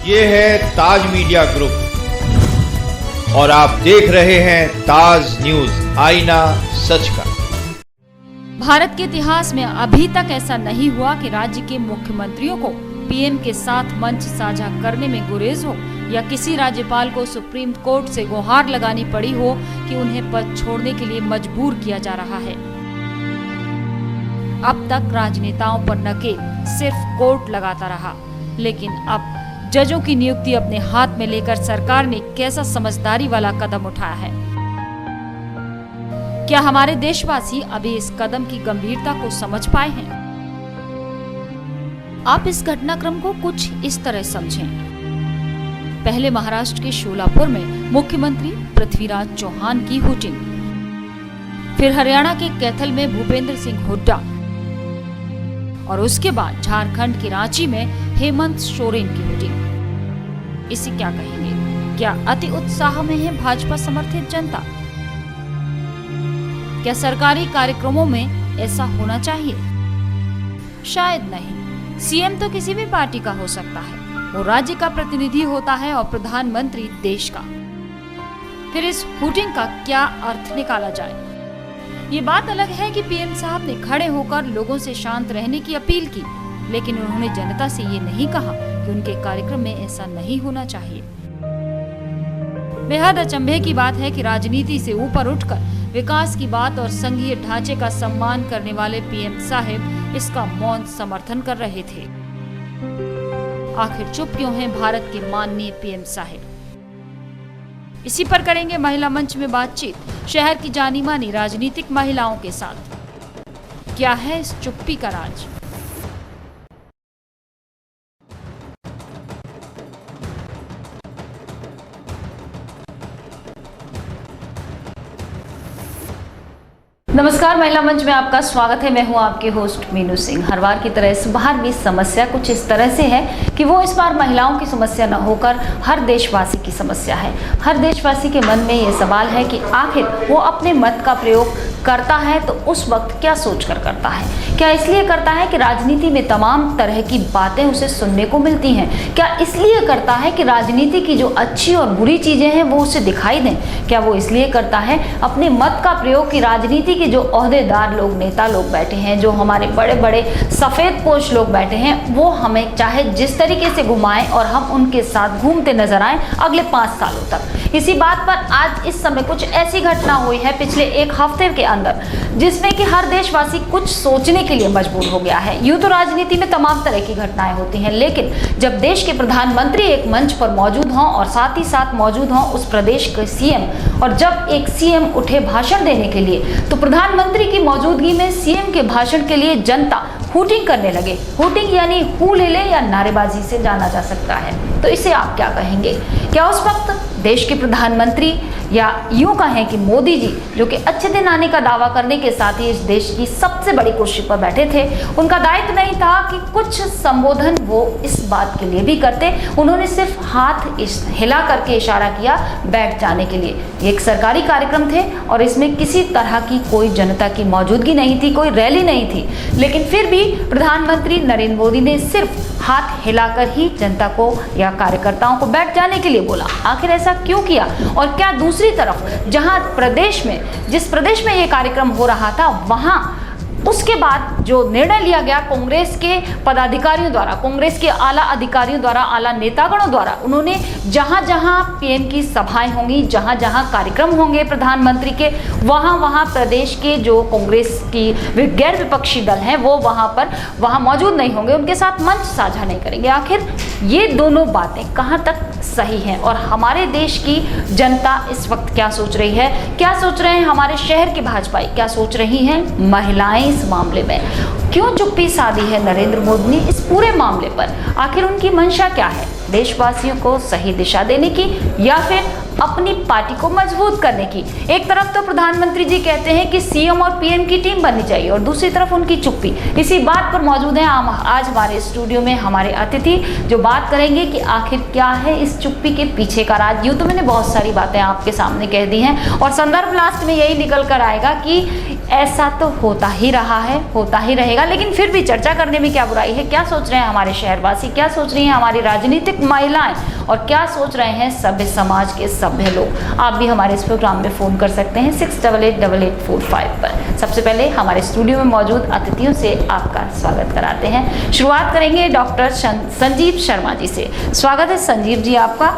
ये है ताज media group और आप देख रहे हैं ताज न्यूज, आईना सच का। भारत के इतिहास में अभी तक ऐसा नहीं हुआ कि राज्य के मुख्यमंत्रियों को पीएम के साथ मंच साझा करने में गुरेज हो या किसी राज्यपाल को सुप्रीम कोर्ट से गुहार लगानी पड़ी हो कि उन्हें पद छोड़ने के लिए मजबूर किया जा रहा है। अब तक राजनेताओं पर नकेल सिर्फ कोर्ट लगाता रहा, लेकिन अब जजों की नियुक्ति अपने हाथ में लेकर सरकार ने कैसा समझदारी वाला कदम उठाया है। क्या हमारे देशवासी अभी इस कदम की गंभीरता को समझ पाए हैं? आप इस घटनाक्रम को कुछ इस तरह समझें। पहले महाराष्ट्र के शोलापुर में मुख्यमंत्री पृथ्वीराज चौहान की हुटिंग, फिर हरियाणा के कैथल में भूपेंद्र सिंह हुड्डा और उसके बाद झारखंड के रांची में हेमंत सोरेन की हुटिंग। इसे क्या कहेंगे? क्या अति उत्साह में है भाजपा समर्थित जनता? क्या सरकारी कार्यक्रमों में ऐसा होना चाहिए? शायद नहीं। सीएम तो किसी भी पार्टी का हो सकता है, वो राज्य का प्रतिनिधि होता है और प्रधानमंत्री देश का। फिर इस हुटिंग का क्या अर्थ निकाला जाए? ये बात अलग है कि पीएम साहब ने खड़े होकर लोगों से शांत रहने की अपील की, लेकिन उन्होंने जनता से ये नहीं कहा कि उनके कार्यक्रम में ऐसा नहीं होना चाहिए। बेहद अचंभे की बात है कि राजनीति से ऊपर उठकर विकास की बात और संघीय ढांचे का सम्मान करने वाले पीएम साहब इसका मौन समर्थन कर रहे थे। आखिर चुप क्यों हैं भारत के माननीय पीएम साहब? इसी पर करेंगे महिला मंच में बातचीत शहर की जानी मानी राजनीतिक महिलाओं के साथ। क्या है इस चुप्पी का राज? नमस्कार, महिला मंच में आपका स्वागत है। मैं हूं आपके होस्ट मीनू सिंह। हर बार की तरह इस बार भी समस्या कुछ इस तरह से है कि वो इस बार महिलाओं की समस्या न होकर हर देशवासी की समस्या है। हर देशवासी के मन में ये सवाल है कि आखिर वो अपने मत का प्रयोग करता है तो उस वक्त क्या सोचकर करता है? क्या इसलिए करता है कि राजनीति में तमाम तरह की बातें उसे सुनने को मिलती हैं? क्या इसलिए करता है कि राजनीति की जो अच्छी और बुरी चीजें हैं वो उसे दिखाई दें? क्या वो इसलिए करता है अपने मत का प्रयोग कि राजनीति के जो ओहदेदार लोग, नेता लोग बैठे हैं, जो हमारे बड़े बड़े सफेद पोश लोग बैठे हैं, वो हमें चाहे जिस तरीके से घुमाएं और हम उनके साथ घूमते नजर आए अगले 5 सालों तक? इसी बात पर आज इस समय कुछ ऐसी घटना हुई है पिछले एक हफ्ते के अंदर जिसमें कि हर देशवासी कुछ सोचने के लिए मजबूर हो गया है। यूं तो राजनीति में तमाम तरह की घटनाएं होती हैं, लेकिन जब देश के प्रधानमंत्री एक मंच पर मौजूद हों और साथ ही साथ मौजूद हों उस प्रदेश के सीएम, और जब एक सीएम उठे भाषण देने के लिए तो प्रधानमंत्री की मौजूदगी में सीएम के भाषण के लिए जनता हुटिंग करने लगे। हुटिंग यानी हू ले ले या नारेबाजी से जाना जा सकता है। तो इसे आप क्या कहेंगे? क्या उस वक्त देश के प्रधानमंत्री या यूं कहें कि मोदी जी, जो कि अच्छे दिन आने का दावा करने के साथ ही इस देश की सबसे बड़ी कुर्सी पर बैठे थे, उनका दायित्व नहीं था कि कुछ संबोधन वो इस बात के लिए भी करते? उन्होंने सिर्फ हाथ हिला करके इशारा किया बैठ जाने के लिए। ये एक सरकारी कार्यक्रम थे और इसमें किसी तरह की कोई जनता की मौजूदगी नहीं थी, कोई रैली नहीं थी, लेकिन फिर भी प्रधानमंत्री नरेंद्र मोदी ने सिर्फ हाथ हिलाकर ही जनता को या कार्यकर्ताओं को बैठ जाने के लिए बोला। आखिर ऐसा क्यों किया? और क्या दूसरी तरफ जहां जिस प्रदेश में ये कार्यक्रम हो रहा था, वहां उसके बाद जो निर्णय लिया गया कांग्रेस के पदाधिकारियों द्वारा, कांग्रेस के आला अधिकारियों द्वारा, आला नेतागणों द्वारा, उन्होंने जहां जहां पीएम की सभाएं होंगी, जहां जहां कार्यक्रम होंगे प्रधानमंत्री के, वहां वहां प्रदेश के जो कांग्रेस की गैर विपक्षी दल हैं वो वहां मौजूद नहीं होंगे, उनके साथ मंच साझा नहीं करेंगे। आखिर ये दोनों बातें कहां तक सही हैं और हमारे देश की जनता इस वक्त क्या सोच रही है? क्या सोच रहे हैं हमारे शहर के भाजपाई? क्या सोच रही हैं महिलाएं इस मामले में? क्यों चुप्पी साधी है नरेंद्र मोदी ने इस पूरे मामले पर? आखिर उनकी मंशा क्या है? देशवासियों को सही दिशा देने की या फिर अपनी पार्टी को मजबूत करने की? एक तरफ तो प्रधानमंत्री जी कहते हैं कि सीएम और पीएम की टीम बननी चाहिए और दूसरी तरफ उनकी चुप्पी। इसी बात पर मौजूद हैं आज हमारे स्टूडियो में हमारे अतिथि, जो बात करेंगे कि आखिर क्या है इस चुप्पी के पीछे का राज। यूं तो मैंने बहुत सारी बातें आपके सामने कह दी हैं और संदर्भ लास्ट में यही निकल कर आएगा कि ऐसा तो होता ही रहा है, होता ही रहेगा, लेकिन फिर भी चर्चा करने में क्या बुराई है। क्या सोच रहे हैं हमारे शहरवासी, क्या सोच रही हैं हमारी राजनीतिक महिलाएं और क्या सोच रहे हैं सभ्य समाज के सभ्य लोग। आप भी हमारे इस प्रोग्राम में फ़ोन कर सकते हैं 688845 पर। सबसे पहले हमारे स्टूडियो में मौजूद अतिथियों से आपका स्वागत कराते हैं। शुरुआत करेंगे डॉक्टर संजीव शर्मा जी से। स्वागत है संजीव जी आपका,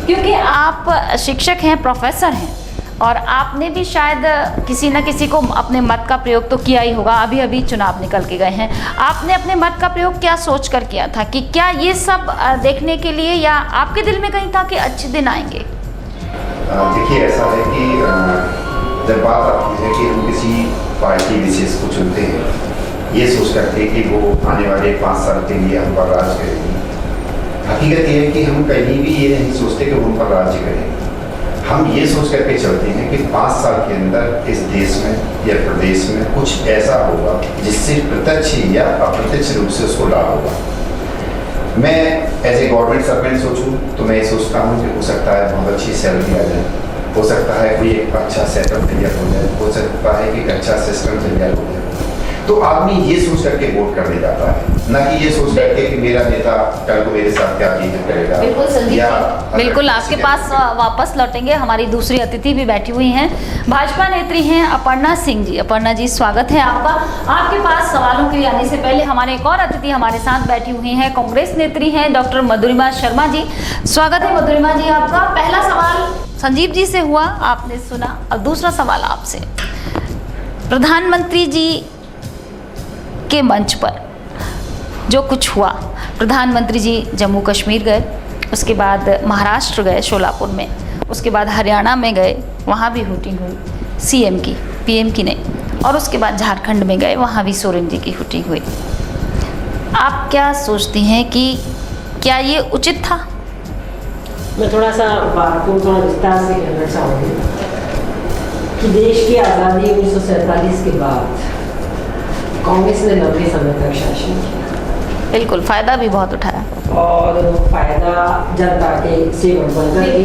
क्योंकि आप शिक्षक हैं, प्रोफेसर हैं और आपने भी शायद किसी न किसी को अपने मत का प्रयोग तो किया ही होगा। अभी अभी चुनाव निकल के गए हैं, आपने अपने मत का प्रयोग क्या सोच कर किया था कि क्या ये सब देखने के लिए, या आपके दिल में कहीं था कि अच्छे दिन आएंगे? देखिए, ऐसा है कि जब बात आती है कि हम किसी पार्टी विशेष को चुनते हैं ये सोच करके कि वो आने वाले 5 साल के लिए हम पर राज करेंगे, हकीकत ये है कि हम कहीं भी ये नहीं सोचते कि वो हम पर राज्य करेंगे। हम ये सोच करके चलते हैं कि 5 साल के अंदर इस देश में या प्रदेश में कुछ ऐसा होगा जिससे प्रत्यक्ष या अप्रत्यक्ष रूप से उसको लाभ होगा। मैं एज ए गवर्नमेंट सर्वेंट सोचूं तो मैं ये सोचता हूँ कि हो सकता है बहुत अच्छी सैलरी आ जाए, हो सकता है कोई एक अच्छा सेटअप तैयार हो जाए, हो सकता है कि एक अच्छा सिस्टम तैयार हो जाए। तो आदमी ये सोच करके वोट करने जाता है, ना कि ये सोच करके कि मेरा नेता कल को मेरे साथ क्या चीजें करेगा। बिल्कुल संजीव जी, बिल्कुल आपके पास वापस लौटेंगे। हमारी दूसरी अतिथि भी बैठी हुई हैं, भाजपा नेत्री हैं अपर्णा सिंह जी। अपर्णा जी स्वागत है आपका। आपके पास सवालों के लिए आने से पहले हमारे एक और अतिथि हमारे साथ बैठी हुई हैं, कांग्रेस नेत्री हैं डॉक्टर मधुरिमा शर्मा जी। स्वागत है मधुरिमा जी आपका। पहला सवाल संजीव जी से हुआ, आपने सुना। अब दूसरा सवाल आपसे। प्रधानमंत्री जी के मंच पर जो कुछ हुआ, प्रधानमंत्री जी जम्मू कश्मीर गए, उसके बाद महाराष्ट्र गए शोलापुर में, उसके बाद हरियाणा में गए, वहाँ भी हुटिंग हुई सीएम की, पीएम की नहीं, और उसके बाद झारखंड में गए, वहाँ भी सोरेन जी की हुटिंग हुई। आप क्या सोचती हैं कि क्या ये उचित था? मैं थोड़ा सा बात को थोड़ा विस्तार से कहना चाहूँगी कि देश की आज़ादी 1947 के बाद कांग्रेस ने लंबे समय तक शासन किया, बिल्कुल फ़ायदा भी बहुत उठाया, और वो फायदा जनता के सेवक बनकर के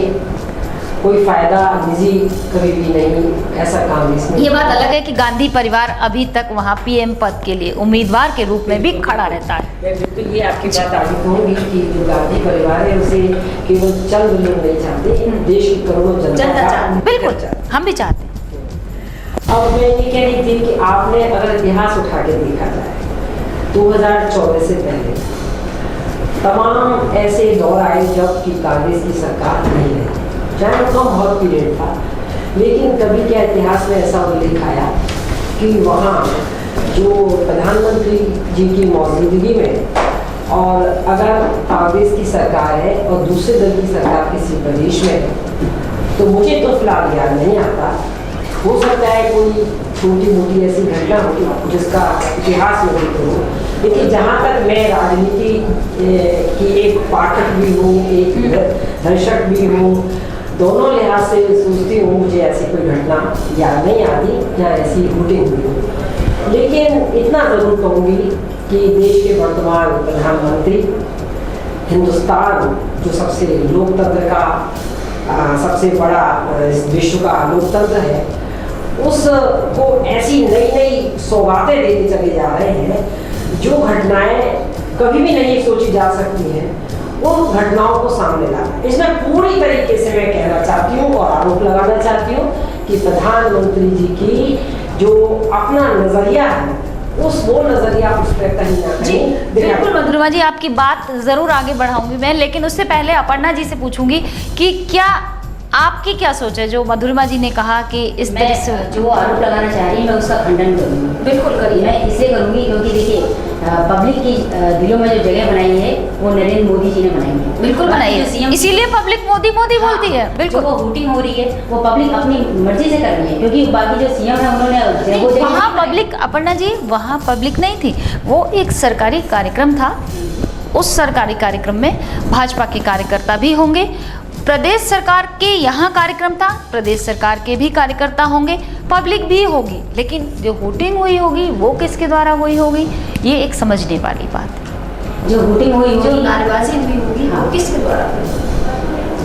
कोई फायदा निजी कभी भी नहीं, ऐसा कांग्रेस ने। ये बात अलग है कि गांधी परिवार अभी तक वहाँ पीएम पद के लिए उम्मीदवार के रूप में भी खड़ा रहता है। मैं बिल्कुल ये आपकी बात आगे कहूँगी कि जो गांधी परिवार है उसे केवल चंद लोग नहीं चाहते, देश की करोड़ों जनता चाहती। बिल्कुल, हम भी चाहते हैं। अब मैं ये कह रही थी कि आपने अगर इतिहास उठा के देखा जाए 2014 से पहले तमाम ऐसे दौर आए जब कि कांग्रेस की सरकार नहीं रही, चाहे उनका बहुत पीरियड था, लेकिन कभी क्या इतिहास में ऐसा उल्लेख आया कि वहाँ जो प्रधानमंत्री जी की मौजूदगी में, और अगर कांग्रेस की सरकार है और दूसरे दल की सरकार किसी प्रदेश में है, तो मुझे तो फिलहाल याद नहीं आता, हो सकता है कोई छोटी मोटी ऐसी घटना हो जिसका इतिहास में जिक्र हो, लेकिन जहाँ तक मैं राजनीति की एक पाठक भी हूँ, एक दर्शक भी हूँ, दोनों लिहाज से सोचती हूँ, मुझे ऐसी कोई घटना याद नहीं आती या ऐसी हुटिंग हुई हो। लेकिन इतना ज़रूर कहूँगी कि देश के वर्तमान प्रधानमंत्री, हिंदुस्तान जो सबसे लोकतंत्र का सबसे बड़ा विश्व का लोकतंत्र है, उसको ऐसी नई नई सौगातें देते चले जा रहे हैं जो घटनाएं कभी भी नहीं सोची जा सकती हैं, उन घटनाओं को सामने लाना। इसमें पूरी तरीके से मैं कहना चाहती हूँ और आरोप लगाना चाहती हूँ कि प्रधानमंत्री जी की जो अपना नजरिया है, वो नजरिया उस पर कहीं ना जी कहीं। बिल्कुल मधुरिमा जी, आपकी बात ज़रूर आगे बढ़ाऊंगी मैं, लेकिन उससे पहले अपर्णा जी से पूछूंगी कि क्या आपकी क्या सोच है जो मधुरिमा जी ने कहा कि इस तरह से जो आरोप लगाना चाह रही है मैं उसका खंडन करूँगी। बिल्कुल करिए। मैं इसलिए करूँगी क्योंकि देखिए पब्लिक की दिलों में जो जगह बनाई है वो नरेंद्र मोदी जी ने बनाई है। बिल्कुल बनाई है, इसीलिए पब्लिक मोदी मोदी बोलती है। बिल्कुल, जो वो वोटिंग हो रही है वो पब्लिक अपनी मर्जी से कर रही है, क्योंकि बाकी जो सीएम है उन्होंने वहाँ पब्लिक, अपर्णा जी वहाँ पब्लिक नहीं थी, वो एक सरकारी कार्यक्रम था। उस सरकारी कार्यक्रम में भाजपा के कार्यकर्ता भी होंगे, प्रदेश सरकार के यहाँ कार्यक्रम था, प्रदेश सरकार के भी कार्यकर्ता होंगे, पब्लिक भी होगी, लेकिन जो वोटिंग हुई होगी वो किसके द्वारा हुई होगी, ये एक समझने वाली बात है। जो वोटिंग हुई जो नारेबाजी हुई होगी वो किसके द्वारा हुई?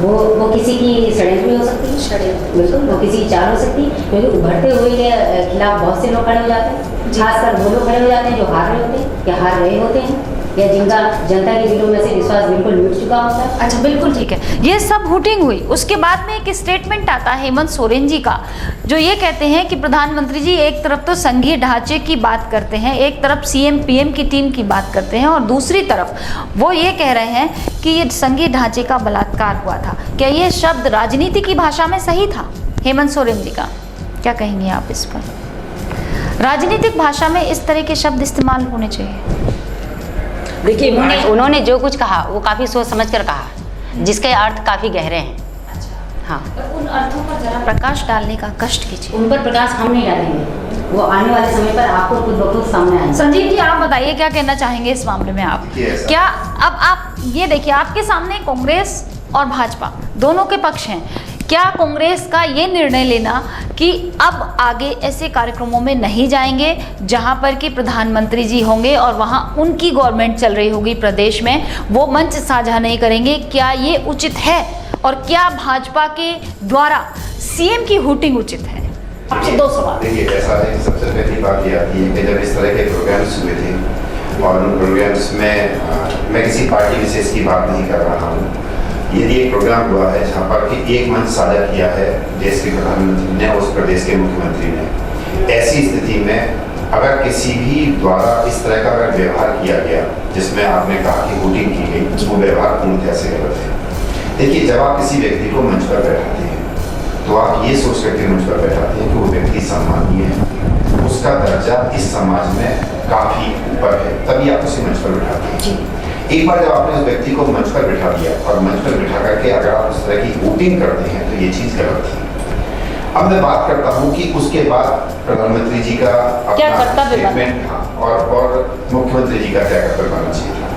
वो किसी की षड्यंत्र भी हो सकती है, षड्यंत्र बिल्कुल, वो किसी की चाल हो सकती है, क्योंकि उभरते हुए के खिलाफ बहुत से लोग खड़े हो जाते हैं, खासकर वो लोग खड़े हो जाते हैं जो हार रहे होते हैं या हार रहे होते हैं या जिनका जनता के दिलों में से विश्वास बिल्कुल मिट चुका होता है। अच्छा, बिल्कुल ठीक है। ये सब हुटिंग हुई, उसके बाद में एक स्टेटमेंट आता है हेमंत सोरेन जी का, जो ये कहते हैं कि प्रधानमंत्री जी एक तरफ तो संघीय ढांचे की बात करते हैं, एक तरफ सीएम पीएम की टीम की बात करते हैं, और दूसरी तरफ वो ये कह रहे हैं कि ये संघीय ढांचे का बलात्कार हुआ था। क्या ये शब्द राजनीति की भाषा में सही था हेमंत सोरेन जी का? क्या कहेंगे आप इस पर? राजनीतिक भाषा में इस तरह के शब्द इस्तेमाल होने चाहिए? देखिए, उन्होंने जो कुछ कहा वो काफ़ी सोच समझ कर कहा, जिसके अर्थ काफ़ी गहरे हैं। हाँ, तो उन अर्थों पर जरा प्रकाश डालने का कष्ट कीजिए। उन पर प्रकाश हम नहीं डालेंगे, वो आने वाले समय पर आपको खुद ब खुद सामने आएंगे। संजीव जी, आप बताइए क्या कहना चाहेंगे इस मामले में आप? क्या अब आप ये देखिए, आपके सामने कांग्रेस और भाजपा दोनों के पक्ष हैं। क्या कांग्रेस का ये निर्णय लेना कि अब आगे ऐसे कार्यक्रमों में नहीं जाएंगे जहां पर कि प्रधानमंत्री जी होंगे और वहां उनकी गवर्नमेंट चल रही होगी प्रदेश में, वो मंच साझा नहीं करेंगे, क्या ये उचित है? और क्या भाजपा के द्वारा सीएम की हुटिंग उचित है? आपसे दो सवाल। देखिए, ऐसा है, सबसे पहली बात ये आती है कि जब इस तरह के प्रोग्राम्स हुए थे और उन प्रोग्राम्स में मैं किसी पार्टी विशेष की बात नहीं कर रहा हूँ, यदि एक प्रोग्राम हुआ है जहाँ पर कि एक मंच साझा किया है देश के प्रधानमंत्री ने, उस प्रदेश के मुख्यमंत्री ने, ऐसी स्थिति में अगर किसी भी द्वारा इस तरह का अगर व्यवहार किया गया जिसमें आपने कहा कि वोटिंग की गई, वो व्यवहार पूर्णतः से गलत है। देखिए, जब आप किसी व्यक्ति को मंच पर बैठाते हैं तो आप ये सोच करके मंच पर बैठाते हैं कि वो व्यक्ति सम्मानीय है, उसका दर्जा इस समाज में काफ़ी ऊपर है, तभी आप उसे मंच पर बैठाते हैं। एक बार जब आपने उस व्यक्ति को मंच पर बिठा दिया और मंच पर बिठा करके अगर आप उस तरह की वोटिंग करते हैं तो ये चीज़ गलत थी। अब मैं बात करता हूँ कि उसके बाद प्रधानमंत्री जी का अपना स्टेटमेंट, हाँ, और मुख्यमंत्री जी का क्या कर्तव्य बनना चाहिए था।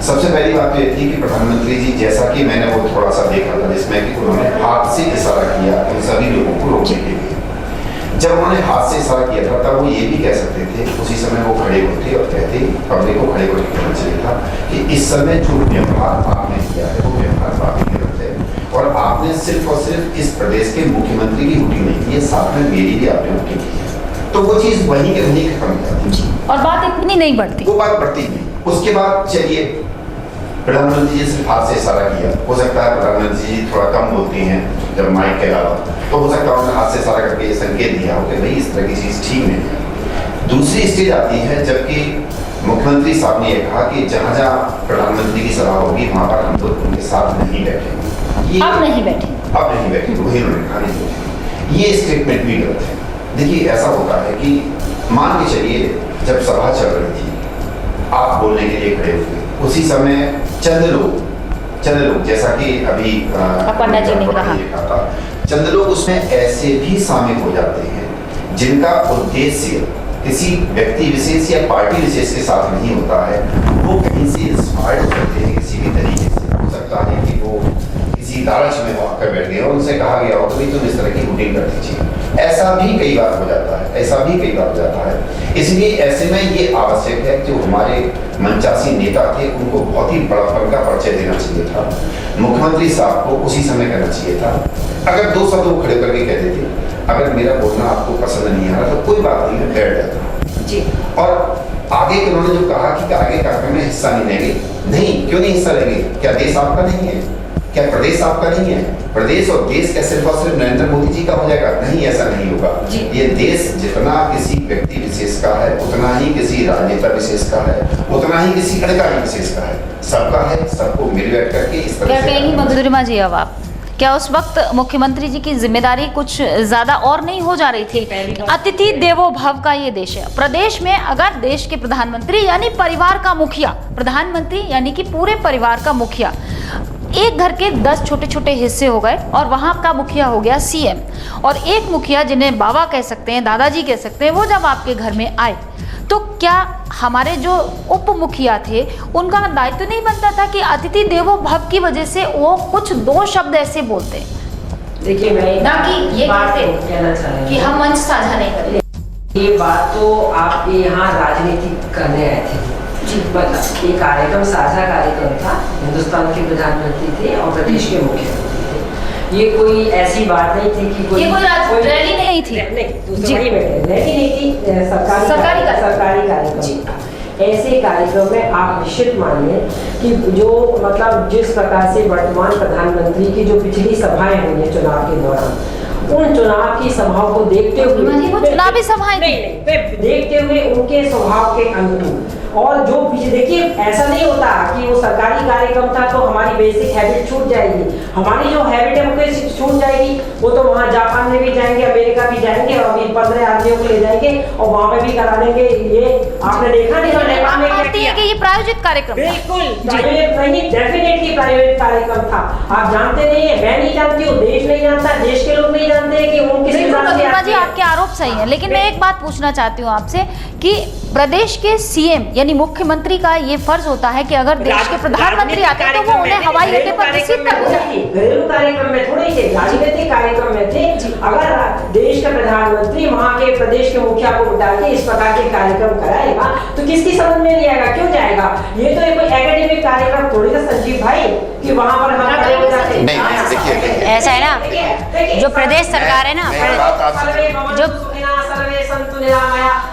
सबसे पहली बात तो ये थी कि प्रधानमंत्री जी, जैसा कि मैंने वो थोड़ा सा देखा था जिसमें कि उन्होंने हाथ से इशारा किया उन सभी लोगों को रोकने के लिए। जब उन्होंने हाथ से इशारा किया था तब वो ये भी कह सकते थे, उसी समय वो खड़े होते और कहते, पब्लिक को खड़े होकर कहना चाहिए था कि इस समय जो व्यवहार आपने किया है वो व्यवहार काफी गलत है, और आपने सिर्फ और सिर्फ इस प्रदेश के मुख्यमंत्री की वोटिंग नहीं की है, साथ में मेरी भी आपने वोटिंग की है। तो वो चीज़ वहीं के वहीं खत्म हो जाती है और बात इतनी नहीं बढ़ती, वो बात बढ़ती नहीं। उसके बाद चलिए, प्रधानमंत्री जी सिर्फ हाथ से इशारा किया, हो सकता है प्रधानमंत्री जी थोड़ा कम बोलती हैं जब माइक के अलावा, तो हो सकता है उन्होंने हाथ से इशारा करके ये संकेत दिया हो कि भाई इस तरह की चीज़ ठीक नहीं है। दूसरी स्टेज आती है जबकि मुख्यमंत्री साहब ने यह कहा कि जहाँ जहाँ प्रधानमंत्री की सभा होगी वहाँ पर हम लोग उनके साथ नहीं बैठेंगे। अब नहीं बैठे, वही उन्होंने कहा नहीं बैठेंगे। ये स्टेटमेंट भी गलत है। देखिए, ऐसा होता है कि मान के चलिए जब सभा चल रही थी, आप बोलने के लिए खड़े हुए, उसी समय चंद लोग जैसा कि अभी अपर्णा जी ने कहा था, चंद लोग उसमें ऐसे भी शामिल हो जाते हैं जिनका उद्देश्य किसी व्यक्ति विशेष या पार्टी विशेष के साथ नहीं होता है, वो कहीं से इंस्पायर्ड होते हैं किसी भी तरीके से। हो सकता है कि वो किसी लालच में वो आकर बैठ गए और उनसे कहा गया हो तो भाई तुम इस तरह की वोटिंग कर दीजिए। ऐसा भी कई बार हो जाता है, इसलिए ऐसे में ये आवश्यक है कि जो हमारे मंचासी नेता थे उनको बहुत ही बड़ापन का परिचय देना चाहिए था। मुख्यमंत्री साहब को उसी समय करना चाहिए था। अगर दो शब्द वो खड़े करके कह देते, अगर मेरा बोलना आपको पसंद नहीं आ रहा तो कोई बात नहीं, मैं बैठ जाता जी। और आगे उन्होंने जो कहा कि आगे कार्यक्रम में हिस्सा नहीं लेंगे, नहीं, क्यों नहीं हिस्सा लेंगे? क्या देश आपका नहीं है? क्या प्रदेश आपका नहीं है? प्रदेश और देश क्या सिर्फ और सिर्फ नरेंद्र मोदी जी का हो जाएगा? नहीं, ऐसा नहीं होगा। ये देश जितना किसी व्यक्ति विशेष का है, उतना ही किसी राजनेता विशेष का है, उतना ही किसी अधिकारी विशेष का है, सबका है। सबको मिल बैठ करके इस तरह से। क्या कहेंगी मधुरिमा जी अब आप? क्या उस वक्त मुख्यमंत्री जी की जिम्मेदारी कुछ ज्यादा और नहीं हो जा रही थी? अतिथि देवो भव का ये देश है। प्रदेश में अगर देश के प्रधानमंत्री यानी परिवार का मुखिया, प्रधानमंत्री यानी कि पूरे परिवार का मुखिया, एक घर के 10 छोटे छोटे हिस्से हो गए और वहाँ का मुखिया हो गया सीएम, और एक मुखिया जिन्हें बाबा कह सकते हैं, दादाजी कह सकते हैं, वो जब आपके घर में आए तो क्या हमारे जो उप मुखिया थे उनका दायित्व नहीं बनता था कि अतिथि देवो भव की वजह से वो कुछ दो शब्द ऐसे बोलते? देखिए, मैं ना कि ये कहना चाह कि हम मंच साझा नहीं करें। ये बात तो आप यहाँ राजनीति करने आए थे जी। मतलब ये कार्यक्रम साझा कार्यक्रम था, हिंदुस्तान के प्रधानमंत्री थे और प्रदेश के मुख्यमंत्री थे। ये कोई ऐसी बात नहीं थी कि ये कोई रैली नहीं थी। नहीं, जी। दूसरी में रैली नहीं थी, सरकारी कार्यक्रम था। ऐसे कार्यक्रम में आप निश्चित मानिए कि जो मतलब जिस प्रकार से वर्तमान प्रधानमंत्री की जो पिछली सभाएं हुई हैं चुनाव के दौरान, उन चुनाव की सभाओं को देखते हुए वो चुनावी सभाएं थी। नहीं, देखते हुए उनके स्वभाव के अनुरूप, और जो पीछे देखिए ऐसा नहीं होता कि वो सरकारी कार्यक्रम था तो हमारी बेसिक हैबिट छूट जाएगी। हमारी जो हैबिट है वो छूट जाएगी। वो तो वहाँ जापान में भी जाएंगे, अमेरिका भी जाएंगे और अभी 15 आदमियों को ले जाएंगे और वहाँ पे भी करा देंगे। ये आपने देखा नहीं नेपाल में क्या किया? कि ये प्रायोजित कार्यक्रम था। बिल्कुल प्रायोजित नहीं, डेफिनेटली प्रायोजित कार्यक्रम था। आप जानते नहीं है, मैं नहीं जानती हूँ, देश नहीं जानता, देश के लोग नहीं जानते हैं कि वो किस प्रतिमा जी आपके आरोप सही है, लेकिन मैं एक बात पूछना चाहती हूँ आपसे कि प्रदेश के सीएम यानी मुख्यमंत्री का ये फर्ज होता है कि अगर देश के प्रधानमंत्री आते हैं तो वो उन्हें हवाई अड्डे पर रिसीव कर घरेलू कार्यक्रम में थोड़ी थे, राजनीतिक कार्यक्रम में थे। अगर देश का प्रधानमंत्री वहाँ के प्रदेश के मुखिया को बुला के इस प्रकार के कार्यक्रम कराएगा तो किसकी समझ में नहीं आएगा, क्यों जाएगा? ये तो कोई एकेडमिक कार्यक्रम थोड़ी ना संजीव भाई कि वहाँ पर हम खड़े हो जाते हैं। नहीं, देखिए ऐसा है ना, जो प्रदेश सरकार है ना, जो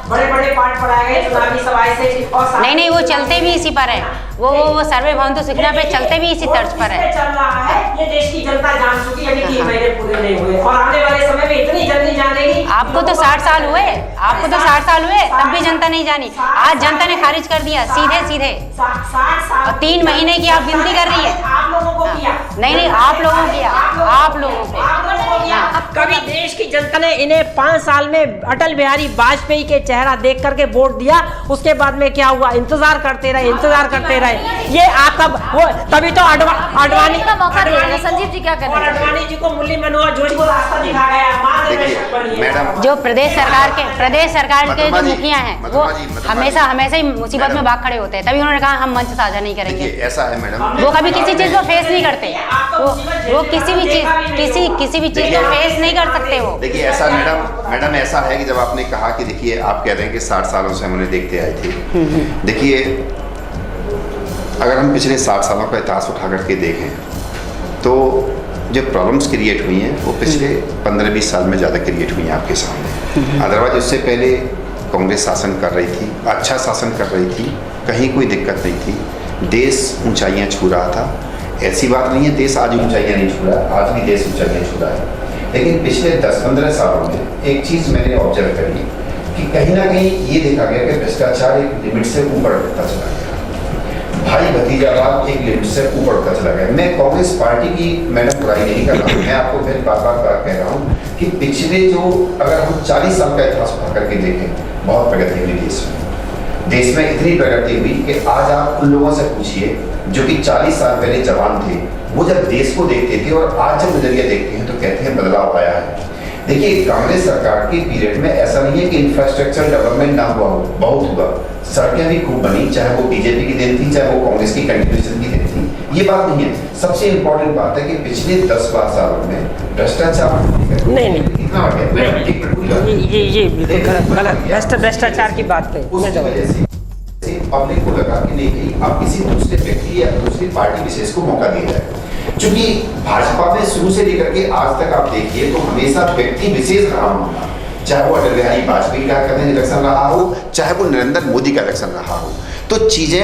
बड़े-बड़े पाठ पढ़ाए गए चुनावी सभाएं से और नहीं वो चलते भी इसी पर है। वो सर्वे भवंतु सूचना पे चलते भी इसी तर्ज पर है। चल रहा है, ये देश की जनता जान चुकी है कि 3 महीने पूरे नहीं हुए और आने वाले समय में इतनी जल्दी जानेगी। आपको तो 60 साल हुए, आपको तो 60 साल हुए, तब भी जनता नहीं जानी। आज जनता ने खारिज कर दिया सीधे 60 साल और 3 महीने की आप गिनती कर रही है। आप लोगों को किया, नहीं आप लोगों को किया, आप लोगों को किया। कभी देश की जनता ने इन्हें 5 साल में अटल बिहारी वाजपेयी के चेहरा देख करके वोट दिया, उसके बाद में क्या हुआ? इंतजार करते रहे। ये आपका वो तभी तो अडवाणी का मौका दे रहे हैं। संजीव जी क्या कर रहे हैं? अडवाणी जी को मुरली मनोहर जोशी को रास्ता दिखा गया। मैडम, जो प्रदेश सरकार के जो मुखिया हैं वो हमेशा ही मुसीबत में भाग खड़े होते हैं। तभी उन्होंने कहा हम मंच साझा नहीं करेंगे। ऐसा है मैडम, वो कभी किसी चीज को फेस नहीं करते, वो किसी भी चीज को फेस नहीं कर सकते। वो देखिए ऐसा मैडम ऐसा है कि जब आपने कहा कि देखिए आप कह रहे हैं कि 60 सालों से हम उन्हें देखते आए थे। देखिए अगर हम पिछले 60 सालों का इतिहास उठा करके देखें तो जो प्रॉब्लम्स क्रिएट हुई हैं वो पिछले 15-20 साल में ज़्यादा क्रिएट हुई हैं आपके सामने। अदरवाइज उससे पहले कांग्रेस शासन कर रही थी, अच्छा शासन कर रही थी, कहीं कोई दिक्कत नहीं थी, देश ऊंचाइयां छू रहा था। ऐसी बात नहीं है देश आज ऊंचाइयां नहीं छू रहा, आज भी देश ऊंचाइयां छू रहा है। लेकिन पिछले 10-15 सालों में एक चीज़ मैंने ऑब्जर्व करी कि कहीं ना कहीं ये देखा गया कि भ्रष्टाचार एक लिमिट से ऊपर उठता चला गया, भाई भतीजावाद एक लिमिट से ऊपर उठता चला गया। मैं कांग्रेस पार्टी की मैडम बुराई नहीं कर रहा हूँ, मैं आपको फिर बार कह रहा हूँ कि पिछले जो अगर हम 40 साल का इतिहास उठा करके देखें, बहुत प्रगति हुई देश में इतनी प्रगति हुई कि आज आप उन लोगों से पूछिए जो कि 40 साल पहले जवान थे, वो जब देश को देखते थे और आज जब नजरिया देखते हैं तो कहते हैं बदलाव आया है। देखिए कांग्रेस सरकार के पीरियड में ऐसा नहीं है कि इंफ्रास्ट्रक्चर डेवलपमेंट ना हुआ हो, बहुत हुआ, सड़कें भी खूब बनी, चाहे वो बीजेपी की देन थी चाहे वो कांग्रेस की कंटिन्यूएशन की देन थी, ये बात नहीं है। सबसे इंपॉर्टेंट बात है कि पिछले 10-12 सालों में भ्रष्टाचार नहीं कितना बढ़ गया। ये बिल्कुल गलत भ्रष्टाचार की बात कही। उस वजह से पब्लिक को लगा कि नहीं अब किसी दूसरे व्यक्ति या दूसरी पार्टी विशेष को मौका दिया जाए। क्योंकि भाजपा में शुरू से लेकर के आज तक आप देखिए तो हमेशा व्यक्ति विशेष रहा होगा, चाहे वो अटल बिहारी वाजपेयी का इलेक्शन रहा हो, चाहे वो नरेंद्र मोदी का इलेक्शन रहा हो। तो चीजें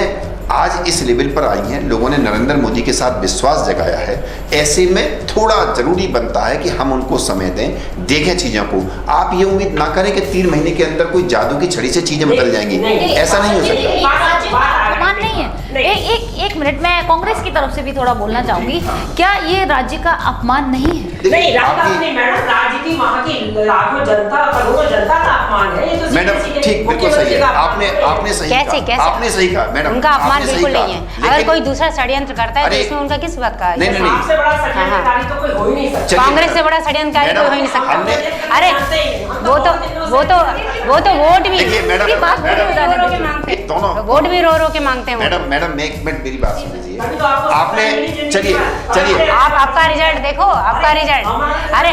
आज इस लेवल पर आई हैं, लोगों ने नरेंद्र मोदी के साथ विश्वास जगाया है। ऐसे में थोड़ा जरूरी बनता है कि हम उनको समय दें, देखें चीज़ों को। आप ये उम्मीद ना करें कि 3 महीने के अंदर कोई जादू की छड़ी से चीज़ें बदल जाएंगी, ऐसा नहीं हो सकता। अपमान नहीं है। एक मिनट, मैं कांग्रेस की तरफ से भी थोड़ा बोलना चाहूंगी। क्या ये राज्य का अपमान नहीं है? नहीं, मैडम राज्य की वहाँ की लाखों जनता, करोड़ों जनता का अपमान है। ये तो मैडम ठीक बिल्कुल सही है, आपने सही कहा, आपने सही कहा मैडम, उनका अपमान बिल्कुल नहीं है। अगर कोई दूसरा षड्यंत्र करता है तो इसमें उनका किस बात का? सबसे बड़ा षड्यंत्रकारी तो कोई हो ही नहीं सकता। कांग्रेस से बड़ा षड्यंत्रकारी कोई हो ही नहीं सकता। अरे वो तो वोट भी वोट भी रो के मांगते हैं। मैडम एक मिनट मेरी बात सुन लीजिए। आपने चलिए आपका रिजल्ट देखो, आपका रिजल्ट। अरे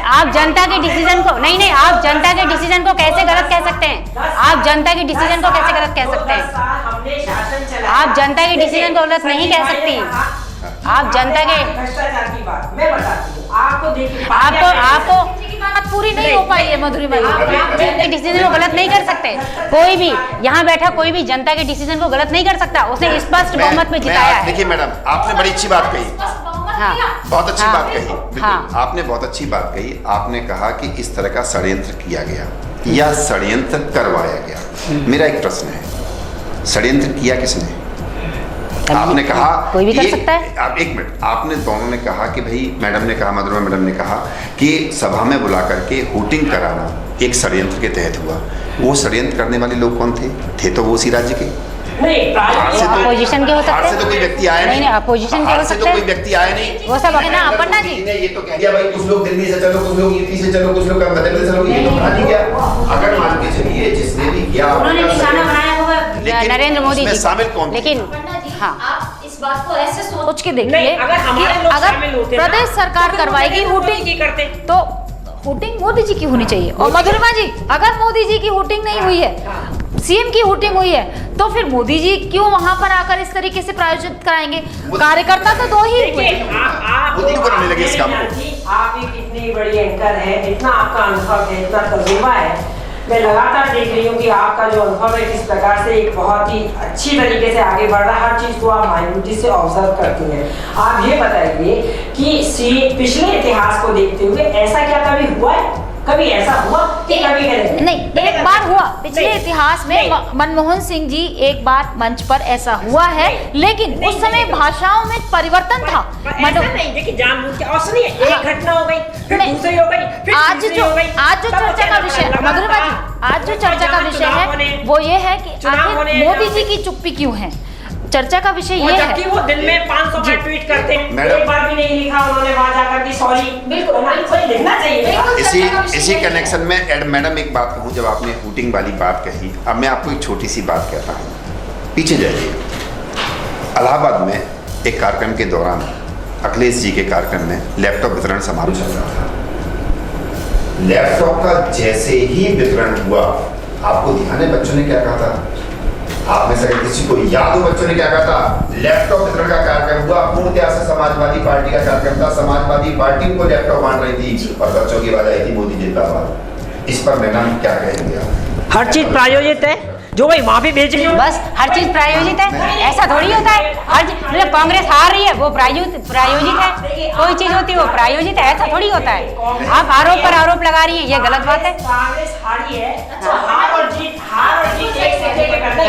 आप जनता के डिसीजन को नहीं आप जनता के डिसीजन को कैसे गलत कह सकते हैं? आप जनता के डिसीजन को कैसे गलत कह सकते हैं? आप जनता के डिसीजन को गलत नहीं कह सकती। आप जनता के भ्रष्टाचार की बात मैं बताती हूँ। आपको देखिए आपको बात पूरी नहीं हो पाई है मधुरिमा जी। डिसीजन को गलत नहीं कर सकते। कोई भी यहाँ बैठा कोई भी जनता के डिसीजन को गलत नहीं कर सकता। उसने स्पष्ट बहुमत में जिताया है। देखिए मैडम, आपने बड़ी अच्छी बात कही, हाँ, बहुत अच्छी हाँ, बात कही, बिल्कुल हाँ। आपने बहुत अच्छी बात कही। आपने कहा कि इस तरह का षड्यंत्र किया गया या षड्यंत्र करवाया गया। मेरा एक प्रश्न है, षड्यंत्र किया किसने? आपने कहा कोई भी कर सकता है। आप एक मिनट, आपने दोनों ने कहा कि भाई, मैडम ने कहा, मधुरिमा मैडम ने कहा कि सभा में बुला करके हूटिंग कराना एक षड्यंत्र के तहत हुआ। वो षड्यंत्र करने वाले लोग कौन थे तो वो उसी राज्य के अपोजिशन के हो सकते हैं। से तो कोई व्यक्ति आया नहीं, अपोजिशन के हो सकते हैं। कोई व्यक्ति आया नहीं। वो सब है ना अपना जी ने ये तो कह दिया भाई, कुछ लोग दिल्ली से चलो, कुछ लोग यूपी से चलो, कुछ लोग मध्य प्रदेश से चलो, ये तो कहा नहीं गया। अगर मान के चलिए जिसने भी किया, उन्होंने निशाना बनाया होगा नरेंद्र मोदी जी, शामिल कौन? लेकिन हाँ, आप इस बात को ऐसे सोच के देखिए नहीं, अगर हमारे कि लोग अगर शामिल होते ना, प्रदेश सरकार तो करवाएगी मोदी जी हूटिंग करते। तो हूटिंग मोदी जी की होनी चाहिए। और मधुरिमा जी, अगर मोदी जी की हूटिंग नहीं हुई है, सीएम की हूटिंग हुई है, तो फिर मोदी जी क्यों वहां पर आकर इस तरीके से प्रायोजित कराएंगे? कार्यकर्ता तो दो ही हुए। करने लगे इस काम को। आप एक इतनी बड़ी एंकर है, इतना आपका अनुभव है, इतना तजुर्बा है। मैं लगातार देख रही हूँ कि आपका जो अनुभव है किस प्रकार से एक बहुत ही अच्छी तरीके से आगे बढ़ रहा है। हर चीज को आप माइन्यूटी से ऑब्जर्व करती हैं। आप ये बताइए कि पिछले इतिहास को देखते हुए ऐसा क्या कभी हुआ है? कभी ऐसा हुआ कि कभी नहीं, एक बार हुआ पिछले इतिहास में। मनमोहन सिंह जी एक बार मंच पर ऐसा हुआ है, लेकिन उस समय भाषाओं में परिवर्तन था। नहीं, देखिए जानबूझ के और सुनिए, एक घटना हो गई, फिर दूसरी हो गई, फिर आज तीसरी जो हो गई। चर्चा का विषय, मधुरिमा जी, आज जो चर्चा का विषय है वो ये है कि आखिर मोदी जी की चुप्पी क्यों है? चर्चा का विषय ये है कि वो दिन में 500 बार ट्वीट करते हैं, एक बार भी नहीं लिखा उन्होंने वहां जाकर कि सॉरी। बिल्कुल लिखना चाहिए। इसी कनेक्शन में मैडम एक बात कहूँ, जब आपने हूटिंग वाली बात कही, अब मैं आपको एक छोटी सी बात कहता हूँ। पीछे जाइए, इलाहाबाद में एक कार्यक्रम के दौरान अखिलेश जी के कार्यक्रम में लैपटॉप वितरण समारोह चल रहा था। लैपटॉप का जैसे ही वितरण हुआ, आपको ध्यान है बच्चों ने क्या कहा था? आप में से किसी को याद हो बच्चों ने क्या कहा था? लैपटॉप वितरण का कार्यक्रम हुआ, पूर्णतया से समाजवादी पार्टी का कार्यक्रम था। समाजवादी पार्टी उनको लैपटॉप बांट रही थी और बच्चों की आवाज आई थी मोदी जिंदाबाद। इस पर मैडम क्या कहेंगे? हर चीज प्रायोजित है, जो भाई वहाँ पे भेज रही हो, बस हर चीज प्रायोजित है। ऐसा थोड़ी होता है हर मतलब कांग्रेस हार रही है वो प्रायोजित है, कोई चीज होती है वो प्रायोजित है, ऐसा थोड़ी होता है। आप आरोप पर आरोप लगा रही हैं, ये गलत बात है। कांग्रेस हारी है, तो हार और जीत एक सिक्के के करते हैं।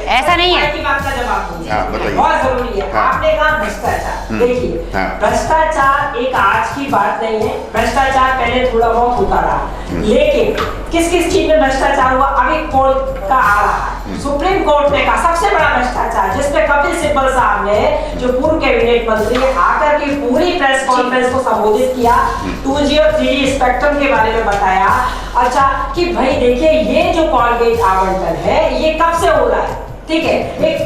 ऐसा नहीं है। की बात का जवाब दीजिए, बताइए। बहुत जरूरी है। आपने कहा भ्रष्टाचार, देखिए भ्रष्टाचार एक आज की बात नहीं है। भ्रष्टाचार पहले थोड़ा बहुत होता रहा, लेकिन किस किस चीज में भ्रष्टाचार हुआ अभी कोर्ट का आ रहा है। सुप्रीम कोर्ट ने कहा सबसे बड़ा भ्रष्टाचार, जिसपे कपिल सिब्बल साहब ने, जो पूर्व कैबिनेट मंत्री है, आकर के पूरी प्रेस कॉन्फ्रेंस को संबोधित किया, 2G और 3G स्पेक्ट्रम के बारे में बताया। अच्छा कि भाई देखिए, ये जो कॉलगेट आवंटन है ये कब से हो रहा है? ठीक है, एक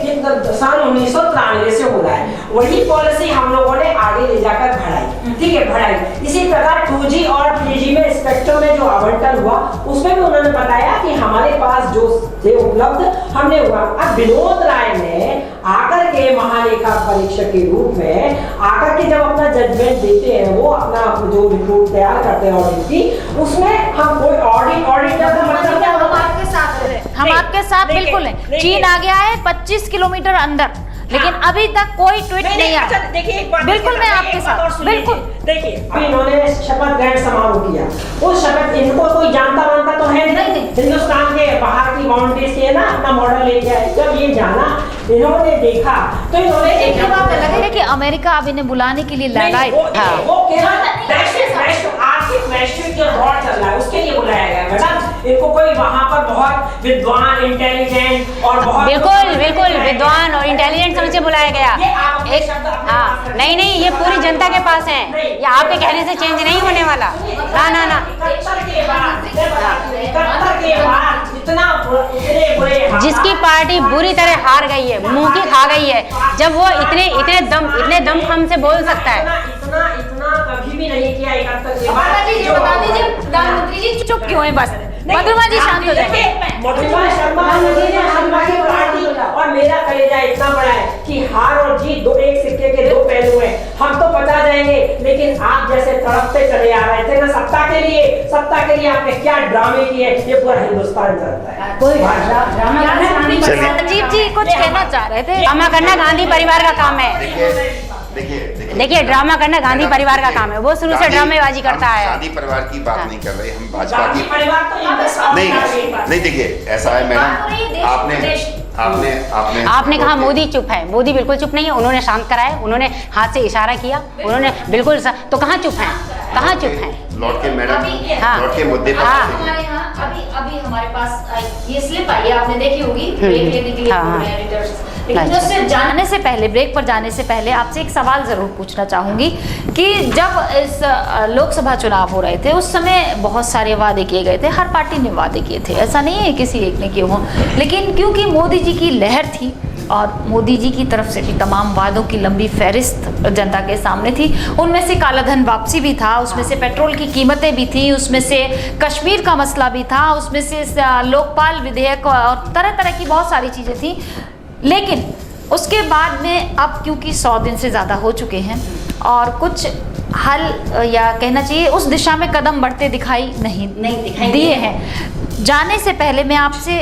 सन 1993 से हो रहा है। वही पॉलिसी हम लोगों ने आगे ले जाकर बढ़ाई, ठीक है, बढ़ाई। इसी प्रकार 2G और 3G में स्पेक्ट्रम में जो आवंटन हुआ, उसमें भी उन्होंने बताया कि हमारे पास जो थे उपलब्ध हमने हुआ। अब विनोद राय ने आकर के महालेखा परीक्षक के रूप में आकर के जब अपना जजमेंट देते हैं, वो अपना जो रिपोर्ट तैयार करते हैं ऑडिट की, उसमें हम कोई ऑडिटर का मतलब क्या, हम आपके साथ बिल्कुल है। चीन आ गया है 25 किलोमीटर अंदर, लेकिन अभी तक कोई ट्वीट नहीं आया। देखिए एक बात, बिल्कुल मैं आपके साथ, बिल्कुल। देखिए अभी इन्होंने शपथ ग्रहण समारोह किया, उस शपथ, इनको कोई जानता मानता तो है नहीं, हिंदुस्तान के बाहर की बाउंड्री से ना अपना मॉडल लेके आए। जब ये जाना इन्होंने देखा तो इन्होंने एक बात अलग है कि अमेरिका अब इन्हें बुलाने के लिए लड़ाई, वो आर्थिक वैश्विक जो दौर चल रहा है उसके लिए बुलाया गया मैडम। इनको कोई वहाँ पर बहुत विद्वान, इंटेलिजेंट और बहुत बिल्कुल विद्वान और इंटेलिजेंट समझ के बुलाया गया। एक हाँ, नहीं ये पूरी जनता के पास है, ये आपके कहने से चेंज नहीं होने वाला। ना जिसकी पार्टी बुरी तरह हार गई है, मुंह की खा गई है, जब वो इतने दम खम से बोल सकता है। इतना कभी भी नहीं किया 71 के बाद। बता दीजिए प्रधानमंत्री जी चुप क्यों है? बस मधुरिमा जी शांत हो जाइए। मधुरिमा शर्मा की पार्टी और मेरा कलेजा इतना बड़ा है कि हार और जीत दो एक सिक्के के दो पहलू हैं। हम तो पता जाएंगे, लेकिन आप जैसे तड़पते चले आ रहे थे ना सत्ता के लिए आपने क्या ड्रामे किए, ये पूरा हिंदुस्तान जानता है। कोई ड्रामा संजीव जी कुछ कहना चाह रहे थे। ड्रामा करना गांधी परिवार का काम है। देखिए ड्रामा करना गांधी परिवार का काम है, वो शुरू से ड्रामेबाजी करता है। गांधी परिवार की बात नहीं कर रहे हम, भाजपा की परिवार तो नहीं देखिए ऐसा है मैडम, आपने कहा मोदी चुप है, मोदी बिल्कुल चुप नहीं है। उन्होंने शांत कराया, उन्होंने हाथ से इशारा किया, उन्होंने बिल्कुल तो कहाँ चुप है, कहाँ चुप है? लौट के मैडम हाँ। लौट के मुद्दे पर हमारे यहाँ अभी हमारे पास ये स्लिप आई है, आपने देखी होगी ब्रेक लेने के लिए हाँ। बोल रहे हैं एडिटर्स। लेकिन उससे जाने से पहले, ब्रेक पर जाने से पहले आपसे एक सवाल जरूर पूछना चाहूंगी कि जब इस लोकसभा चुनाव हो रहे थे उस समय बहुत सारे वादे किए गए थे, हर पार्टी ने वादे किए थे, ऐसा नहीं है किसी एक ने किए हों, लेकिन क्योंकि मोदी जी की लहर थी और मोदी जी की तरफ से भी तमाम वादों की लंबी फहरिस्त जनता के सामने थी, उनमें से कालाधन वापसी भी था, उसमें से पेट्रोल की कीमतें भी थी, उसमें से कश्मीर का मसला भी था, उसमें से लोकपाल विधेयक और तरह तरह की बहुत सारी चीज़ें थी। लेकिन उसके बाद में अब क्योंकि 100 दिन से ज़्यादा हो चुके हैं और कुछ हल या कहना चाहिए उस दिशा में कदम बढ़ते दिखाई नहीं दिए हैं। जाने से पहले मैं आपसे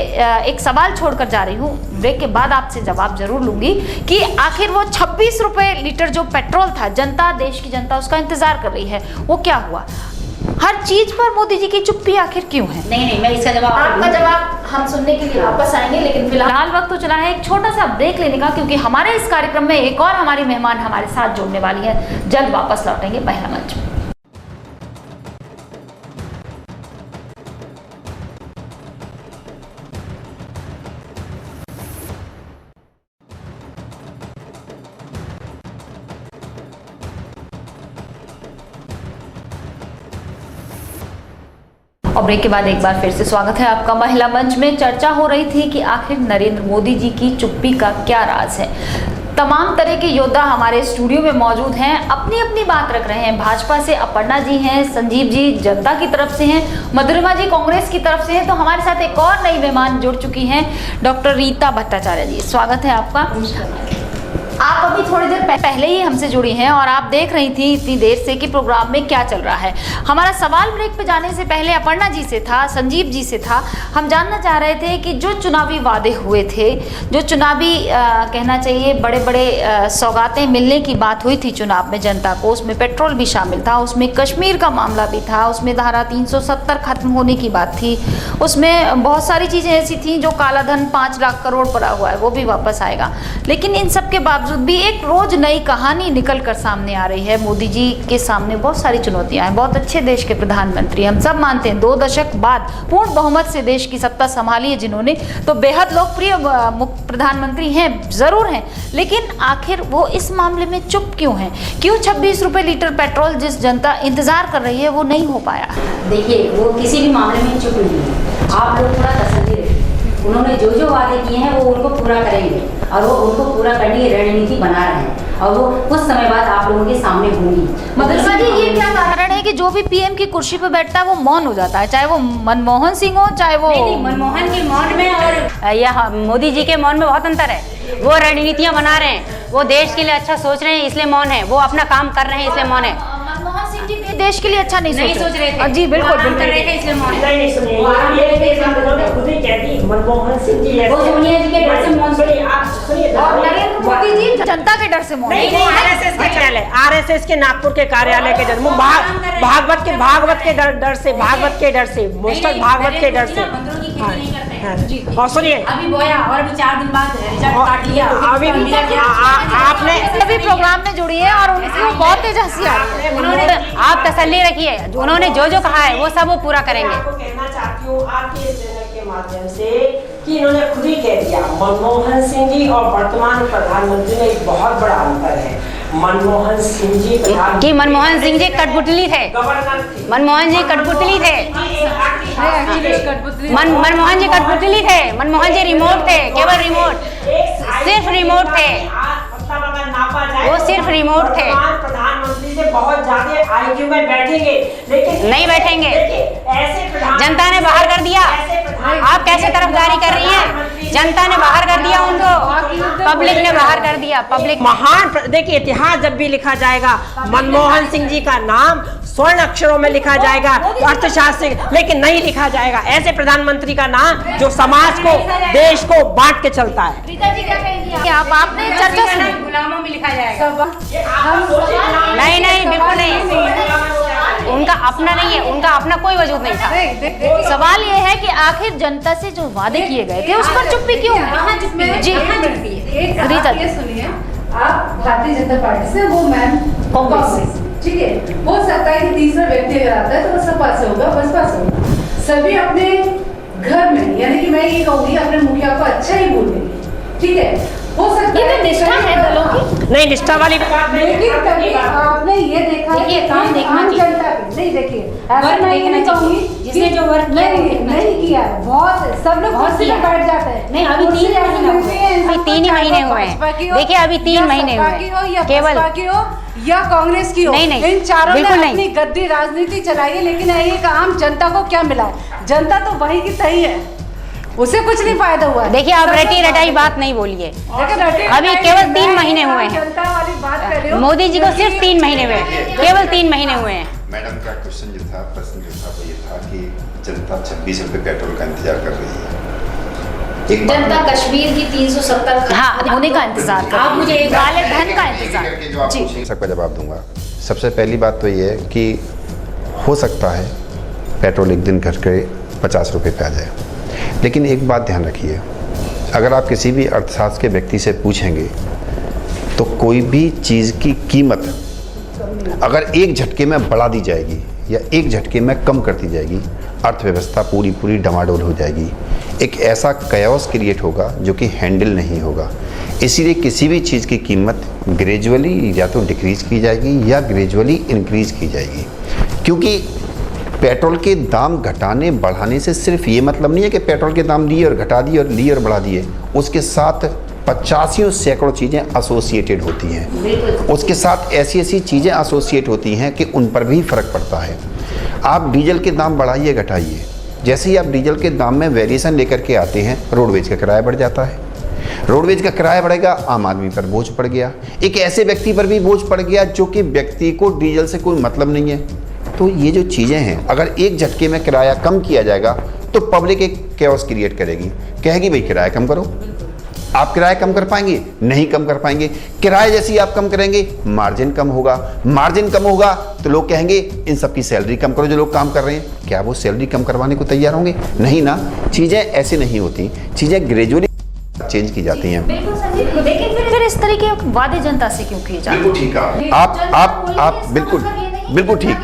एक सवाल छोड़कर जा रही हूँ, ब्रेक के बाद आपसे जवाब जरूर लूंगी कि आखिर वो 26 रुपये लीटर जो पेट्रोल था, जनता, देश की जनता उसका इंतजार कर रही है, वो क्या हुआ? हर चीज पर मोदी जी की चुप्पी आखिर क्यों है? नहीं मैं इसका जवाब आपका जवाब हम सुनने के लिए वापस आएंगे, लेकिन फिलहाल वक्त तो चला है एक छोटा सा ब्रेक लेने का, क्योंकि हमारे इस कार्यक्रम में एक और हमारी मेहमान हमारे साथ जुड़ने वाली है। जल्द वापस लौटेंगे महिला मंच में। और ब्रेक के बाद एक बार फिर से स्वागत है आपका महिला मंच में। चर्चा हो रही थी कि आखिर नरेंद्र मोदी जी की चुप्पी का क्या राज है। तमाम तरह के योद्धा हमारे स्टूडियो में मौजूद हैं, अपनी अपनी बात रख रहे हैं। भाजपा से अपर्णा जी हैं, संजीव जी जनता की तरफ से हैं, मधुरिमा जी कांग्रेस की तरफ से हैं। तो हमारे साथ एक और नई मेहमान जुड़ चुकी हैं, डॉक्टर रीता भट्टाचार्य जी, स्वागत है आपका। आप अभी थोड़ी देर पहले ही हमसे जुड़ी हैं और आप देख रही थी इतनी देर से कि प्रोग्राम में क्या चल रहा है। हमारा सवाल ब्रेक पे जाने से पहले अपर्णा जी से था, संजीव जी से था। हम जानना चाह रहे थे कि जो चुनावी वादे हुए थे, जो चुनावी कहना चाहिए बड़े बड़े सौगातें मिलने की बात हुई थी चुनाव में जनता को, उसमें पेट्रोल भी शामिल था, उसमें कश्मीर का मामला भी था, उसमें धारा 370 खत्म होने की बात थी, उसमें बहुत सारी चीज़ें ऐसी थी जो काला धन 5 लाख करोड़ पड़ा हुआ है वो भी वापस आएगा। लेकिन इन सब के बावजूद भी एक रोज नई कहानी निकल कर सामने आ रही है। मोदी जी के सामने बहुत सारी चुनौतियां हैं, बहुत अच्छे देश के प्रधानमंत्री, हम सब मानते हैं 2 दशक बाद पूर्ण बहुमत से देश की सत्ता संभाली है जिन्होंने, तो बेहद लोकप्रिय प्रधानमंत्री हैं, जरूर हैं, लेकिन आखिर वो इस मामले में चुप क्यों हैं? क्यों 26 रुपये लीटर पेट्रोल जिस जनता इंतजार कर रही है वो नहीं हो पाया? देखिए वो किसी भी मामले में चुप नहीं है, आप लोग थोड़ा तसल्ली रखिए। उन्होंने जो वादे किए हैं वो उनको पूरा करेंगे और वो उनको पूरा करने की रणनीति बना रहे हैं और वो कुछ समय बाद आप लोगों के सामने होंगी। मदरसा जी, ये क्या कारण है कि जो भी पीएम की कुर्सी पर बैठता है वो मौन हो जाता है, चाहे वो मनमोहन सिंह हो, चाहे वो नहीं, मनमोहन के मौन में और यह मोदी जी के मौन में बहुत अंतर है। वो रणनीतियां बना रहे हैं, वो देश के लिए अच्छा सोच रहे हैं इसलिए मौन है, वो अपना काम कर रहे हैं इसलिए मौन है। मनमोहन सिंह जी देश के लिए अच्छा नहीं सोच रहे थे। जी बिल्कुल कर रहे थे इसलिए मौन है। नहीं सुनिए, ये उन्होंने खुद ही कह दी, मनमोहन सिंह जी वो सोनिया जी के डर से मौन से, आप सुनिए, और नरेंद्र मोदी जी जनता के डर से मौन। नहीं, आरएसएस के कार्यालय, आरएसएस के नागपुर के कार्यालय के डर, भागवत के डर से, भागवत के डर से, मोस्टर भागवत के डर से। मंत्रों की खेती नहीं करते हैं जी। और सुनिए, अभी बोया और अभी 4 दिन बाद रिजल्ट काट लिया। अभी आपने सभी प्रोग्राम में जुड़ी है और उनको बहुत तेज हंसी आ रही है। उन्होंने, आप तसल्ली रखिए, उन्होंने जो कहा है वो सब वो पूरा करेंगे। आपको कहना चाहती हूँ आपके इस चैनल के माध्यम से कि इन्होंने खुद ही कह दिया, मनमोहन सिंह जी और वर्तमान प्रधानमंत्री में एक बहुत बड़ा अंतर है। मनमोहन सिंह जी कि मनमोहन सिंह जी कठपुतली थे, गवर्नर थे, मनमोहन जी कठपुतली थे, मनमोहन जी कठपुतली थे, मनमोहन जी रिमोट थे, केवल रिमोट, सिर्फ रिमोट थे, वो सिर्फ रिमोट थे। प्रधानमंत्री प्रधानमंत्री से बहुत ज्यादा आईक्यू में बैठेंगे, लेकिन नहीं बैठेंगे। ऐसे जनता ने बाहर कर दिया। आप कैसे तरफदारी कर रही हैं? जनता ने बाहर कर दिया उनको, पब्लिक ने बाहर कर दिया। पब्लिक महान, देखिए इतिहास जब भी लिखा जाएगा मनमोहन सिंह जी का नाम स्वर्ण अक्षरों में लिखा जाएगा, अर्थशास्त्री, लेकिन नहीं लिखा जाएगा ऐसे प्रधानमंत्री का नाम जो समाज को, देश को बांट के चलता है। आपने चर्चा सुनी, गुलामों में लिखा जाएगा। नहीं, बिल्कुल नहीं, उनका अपना नहीं है, उनका अपना कोई वजूद नहीं था। सवाल ये है कि आखिर जनता से जो वादे किए गए थे उस पर चुप्पी क्यों है? जी रीता जी सुनिए, आप भारतीय जनता पार्टी से, वो मैम कांग्रेस, ठीक है। हो सकता है कि तीसरा व्यक्ति अगर आता है तो वो सपा से होगा, बसपा से होगा। सभी अपने घर में, यानी कि मैं ये कहूँगी अपने मुखिया को अच्छा ही बोलेंगे, ठीक है। हो सकता ये तो निष्ठा है दलों की। नहीं, निष्ठा वाली बात नहीं। लेकिन कभी आपने ये देखा है कि काम देखना आम चाहिए। जनता पे नहीं, देखिए ऐसा मैं ये नहीं कहूँगी जिसने जो वर्क किया है वो देखना नहीं किया है। बहुत सब लोग कुर्सी पे बैठ जाते हैं। नहीं, अभी 3 ही महीने हुए हैं। देखिए अभी 3 महीने हुए हैं, केवल या कांग्रेस की हो, नहीं, इन चारों ने बिल्कुल नहीं। अपनी गद्दी राजनीति चलाई है, लेकिन एक आम जनता को क्या मिला है? जनता तो वही की तही है, उसे कुछ नहीं फायदा हुआ है। देखिए आप रटी रटाई बात नहीं बोलिए। अभी केवल 3 महीने हुए हैं। जनता वाली बात कर रहे हो। मोदी जी को सिर्फ 3 महीने हुए हैं, केवल 3 महीने हुए हैं। मैडम का क्वेश्चन जो था, प्रश्न जो था वो ये था कि जनता 26 रुपये पेट्रोल का इंतजार कर रही है। एक बात जनता कश्मीर की 370 हाँ, होने का इंतजार कर, आप मुझे काले धन का इंतजार। जी सबका जवाब दूंगा। सबसे पहली बात तो ये है कि हो सकता है पेट्रोल एक दिन घट के 50 रुपये पे आ जाए, लेकिन एक बात ध्यान रखिए, अगर आप किसी भी अर्थशास्त्र के व्यक्ति से पूछेंगे तो कोई भी चीज़ की कीमत अगर एक झटके में बढ़ा दी जाएगी या एक झटके में कम कर दी जाएगी, अर्थव्यवस्था पूरी डमाडोल हो जाएगी। एक ऐसा कयास क्रिएट होगा जो कि हैंडल नहीं होगा। इसीलिए किसी भी चीज़ की कीमत ग्रेजुअली या तो डिक्रीज़ की जाएगी या ग्रेजुअली इंक्रीज़ की जाएगी, क्योंकि पेट्रोल के दाम घटाने बढ़ाने से सिर्फ ये मतलब नहीं है कि पेट्रोल के दाम लिए और घटा दिए और लिए और बढ़ा दिए, उसके साथ 85 सैकड़ों चीज़ें एसोसिएटेड होती हैं। उसके साथ ऐसी ऐसी चीज़ें एसोसिएट होती हैं कि उन पर भी फ़र्क पड़ता है। आप डीजल के दाम बढ़ाइए घटाइए, जैसे ही आप डीजल के दाम में वेरिएशन लेकर के आते हैं, रोडवेज का किराया बढ़ जाता है। रोडवेज का किराया बढ़ेगा, आम आदमी पर बोझ पड़ गया, एक ऐसे व्यक्ति पर भी बोझ पड़ गया जो कि व्यक्ति को डीजल से कोई मतलब नहीं है। तो ये जो चीज़ें हैं, अगर एक झटके में किराया कम किया जाएगा तो पब्लिक एक कैओस क्रिएट करेगी, कहेगी भाई किराया कम करो। आप किराया कम कर पाएंगे? नहीं कम कर पाएंगे। किराया जैसे ही आप कम करेंगे मार्जिन कम होगा, मार्जिन कम होगा तो लोग कहेंगे इन सबकी सैलरी कम करो जो लोग काम कर रहे हैं। क्या वो सैलरी कम करवाने को तैयार होंगे? नहीं ना। चीज़ें ऐसे नहीं होती, चीज़ें ग्रेजुअली चेंज की जाती हैं। बिल्कुल संजीव, लेकिन फिर इस तरह के वादे जनता से क्यों किए जाते हैं? बिल्कुल ठीक है, आप बिल्कुल ठीक,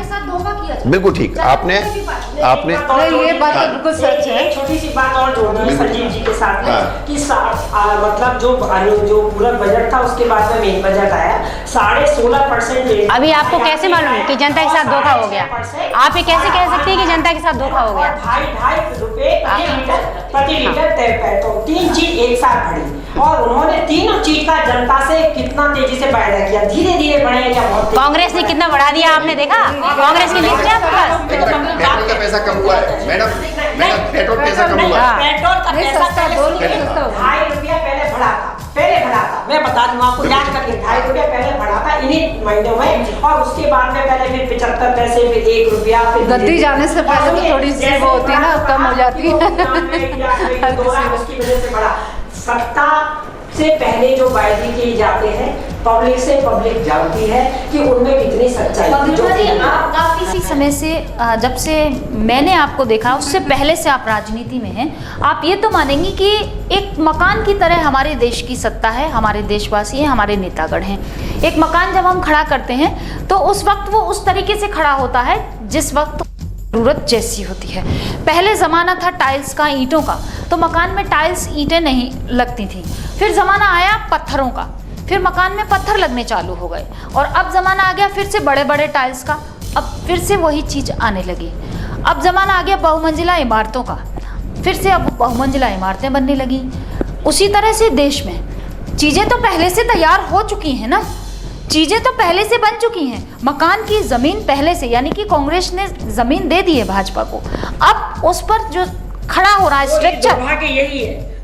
बिल्कुल ठीक। आपने ये बात तो बिल्कुल सच है। एक छोटी सी बात और जोड़ दूं संजीव जी के साथ में कि मतलब जो पूरा बजट था उसके बाद में मेन बजट आया 16.5%। अभी आपको कैसे मालूम कि जनता के साथ धोखा हो गया? आप ये कैसे कह सकते हैं कि जनता के साथ धोखा हो गया? 2.5 रुपए प्रति लीटर पेट्रोल, 3 चीज एक साथ बढ़ी और उन्होंने तीनों चीज का जनता से कितना तेजी से वायदा किया। धीरे धीरे बढ़े क्या बहुत। कांग्रेस ने कितना बढ़ा दिया आपने देखा? कांग्रेस की लिस्ट है आपके पास? पेट्रोल का पैसा कम हुआ है मैडम, पेट्रोल पैसा कम हुआ है। पेट्रोल का पैसा पहले 2.5 रुपया पहले बढ़ा था, मैं बता दूं आपको, याद करके 2.5 रुपया पहले बढ़ा था इन्हीं महीनों में, और उसके बाद में पहले फिर 75 पैसे, फिर 1 रुपया, फिर गद्दी जाने से पहले तो थोड़ी सी वो होती है ना, कम हो जाती है। उसकी वजह से बढ़ा। सत्ता से पहले जो वायदे किए जाते हैं पब्लिक से पब्लिक जानती है कि उनमें कितनी सच्चाई है। आप काफी समय से, जब से मैंने आपको देखा उससे पहले से आप राजनीति में हैं, आप ये तो मानेंगी कि एक मकान की तरह हमारे देश की सत्ता है, हमारे देशवासी हैं, हमारे नेतागण हैं। एक मकान जब हम खड़ा करते हैं तो उस वक्त वो उस तरीके से खड़ा होता है जिस वक्त जरूरत जैसी होती है। पहले ज़माना था टाइल्स का, ईंटों का, तो मकान में टाइल्स ईंटें नहीं लगती थी। फिर ज़माना आया पत्थरों का, फिर मकान में पत्थर लगने चालू हो गए, और अब ज़माना आ गया फिर से बड़े बड़े टाइल्स का, अब फिर से वही चीज़ आने लगी। अब ज़माना आ गया बहुमंजिला इमारतों का, फिर से अब बहुमंजिला इमारतें बनने लगी। उसी तरह से देश में चीज़ें तो पहले से तैयार हो चुकी हैं ना, चीजें तो पहले से बन चुकी हैं, मकान की जमीन पहले से, यानी कि कांग्रेस ने जमीन दे दी है भाजपा को, अब उस पर जो खड़ा हो रहा है स्ट्रक्चर,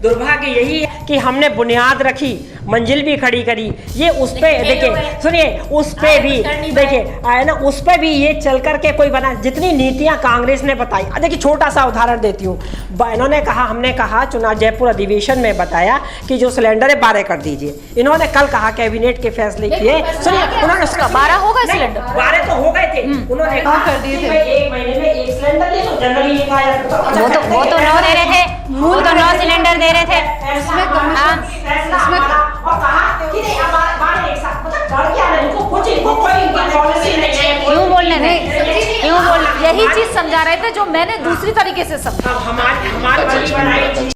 दुर्भाग्य यही है कि हमने बुनियाद रखी, मंजिल भी खड़ी करी, ये उस पे देखिए, सुनिए, उस पे भी देखिए आया ना, उस पे भी ये चल करके कोई बना, जितनी नीतियां कांग्रेस ने बताई। देखिए छोटा सा उदाहरण देती हूँ, इन्होंने कहा, हमने कहा चुनाव जयपुर अधिवेशन में बताया कि जो सिलेंडर है 12 कर दीजिए, इन्होंने कल कहा कैबिनेट के फैसले किए, सुनिए उन्होंने 12 हो गए सिलेंडर, 12 तो हो गए थे, उन्होंने कहा कर दिए थे, 1 महीने में 1 सिलेंडर ले लो, जनरली वो तो 9 दे रहे थे, वो तो 9 सिलेंडर दे रहे थे। इसमें क्यों बोलने थे, क्यों बोलने, यही चीज समझा रहे थे जो मैंने दूसरी तरीके से समझा। हमारी